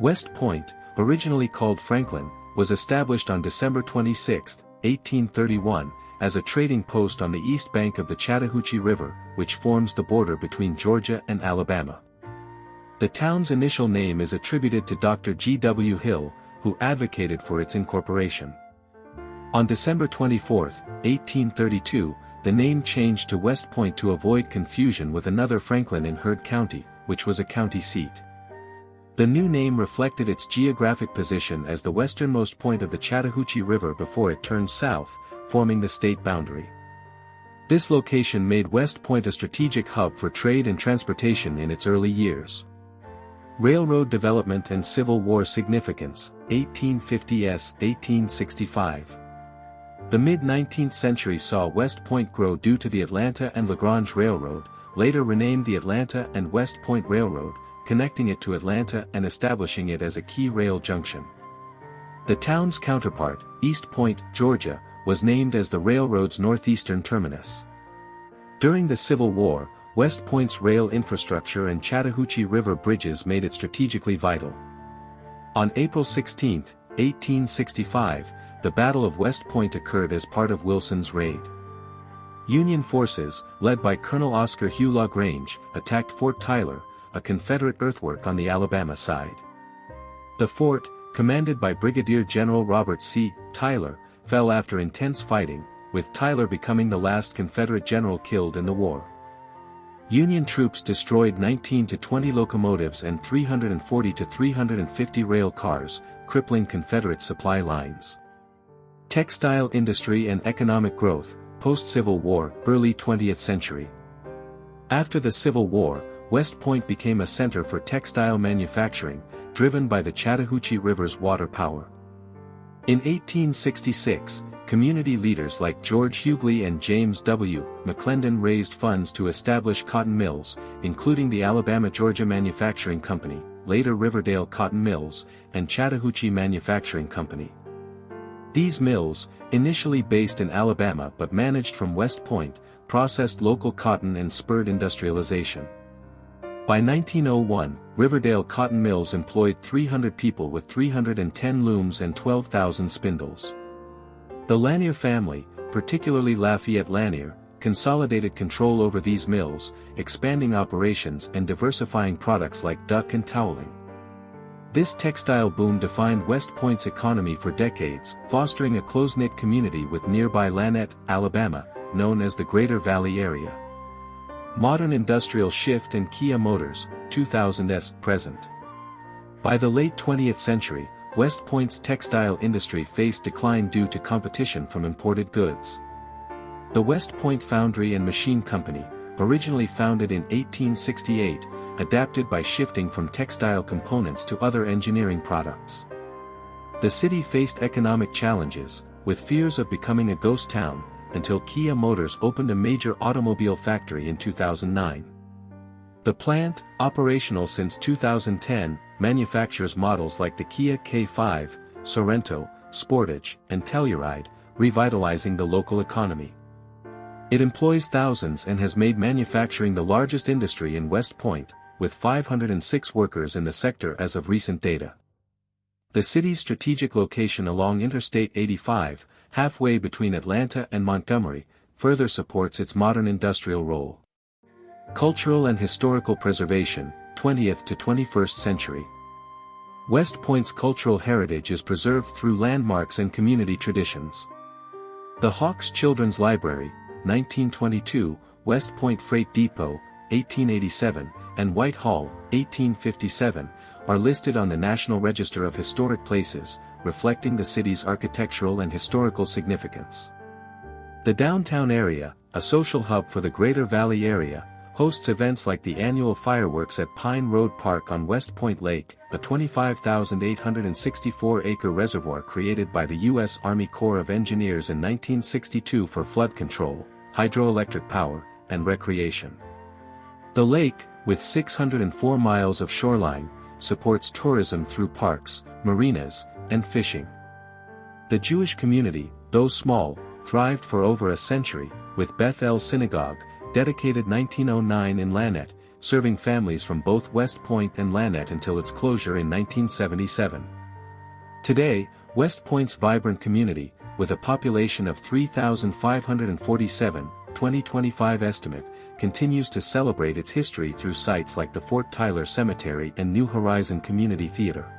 West Point, originally called Franklin, was established on December 26, 1831, as a trading post on the east bank of the Chattahoochee River, which forms the border between Georgia and Alabama. The town's initial name is attributed to Dr. G. W. Hill, who advocated for its incorporation. On December 24, 1832, the name changed to West Point to avoid confusion with another Franklin in Heard County, which was a county seat. The new name reflected its geographic position as the westernmost point of the Chattahoochee River before it turns south, forming the state boundary. This location made West Point a strategic hub for trade and transportation in its early years. Railroad development and Civil War significance, 1850s–1865. The mid-19th century saw West Point grow due to the Atlanta and LaGrange Railroad, later renamed the Atlanta and West Point Railroad, connecting it to Atlanta and establishing it as a key rail junction. The town's counterpart, East Point, Georgia, was named as the railroad's northeastern terminus. During the Civil War, West Point's rail infrastructure and Chattahoochee River bridges made it strategically vital. On April 16, 1865, the Battle of West Point occurred as part of Wilson's Raid. Union forces, led by Colonel Oscar Hugh LaGrange, attacked Fort Tyler, a Confederate earthwork on the Alabama side. The fort, commanded by Brigadier General Robert C. Tyler, fell after intense fighting, with Tyler becoming the last Confederate general killed in the war. Union troops destroyed 19 to 20 locomotives and 340 to 350 rail cars, crippling Confederate supply lines. Textile industry and economic growth, post-Civil War, early 20th century. After the Civil War, West Point became a center for textile manufacturing, driven by the Chattahoochee River's water power. In 1866, community leaders like George Hughley and James W. McClendon raised funds to establish cotton mills, including the Alabama-Georgia Manufacturing Company, later Riverdale Cotton Mills, and Chattahoochee Manufacturing Company. These mills, initially based in Alabama but managed from West Point, processed local cotton and spurred industrialization. By 1901, Riverdale Cotton Mills employed 300 people with 310 looms and 12,000 spindles. The Lanier family, particularly Lafayette Lanier, consolidated control over these mills, expanding operations and diversifying products like duck and toweling. This textile boom defined West Point's economy for decades, fostering a close-knit community with nearby Lanett, Alabama, known as the Greater Valley Area. Modern industrial shift and Kia Motors, 2000s present. By the late 20th century, West Point's textile industry faced decline due to competition from imported goods. The West Point Foundry and Machine Company, originally founded in 1868, adapted by shifting from textile components to other engineering products. The city faced economic challenges, with fears of becoming a ghost town, until Kia Motors opened a major automobile factory in 2009. The plant, operational since 2010, manufactures models like the Kia K5, Sorento, Sportage, and Telluride, revitalizing the local economy. It employs thousands and has made manufacturing the largest industry in West Point, with 506 workers in the sector as of recent data. The city's strategic location along Interstate 85, halfway between Atlanta and Montgomery, further supports its modern industrial role. Cultural and historical preservation, 20th to 21st century. West Point's cultural heritage is preserved through landmarks and community traditions. The Hawks Children's Library, 1922, West Point Freight Depot, 1887, and White Hall, 1857, are listed on the National Register of Historic Places, reflecting the city's architectural and historical significance. The downtown area, a social hub for the Greater Valley area, hosts events like the annual fireworks at Pine Road Park on West Point Lake, a 25,864-acre reservoir created by the U.S. Army Corps of Engineers in 1962 for flood control, hydroelectric power, and recreation. The lake, with 604 miles of shoreline, supports tourism through parks, marinas, and fishing. The Jewish community, though small, thrived for over a century, with Beth El Synagogue, dedicated 1909 in Lanett, serving families from both West Point and Lanett until its closure in 1977. Today, West Point's vibrant community, with a population of 3,547, 2025 estimate, continues to celebrate its history through sites like the Fort Tyler Cemetery and New Horizon Community Theater.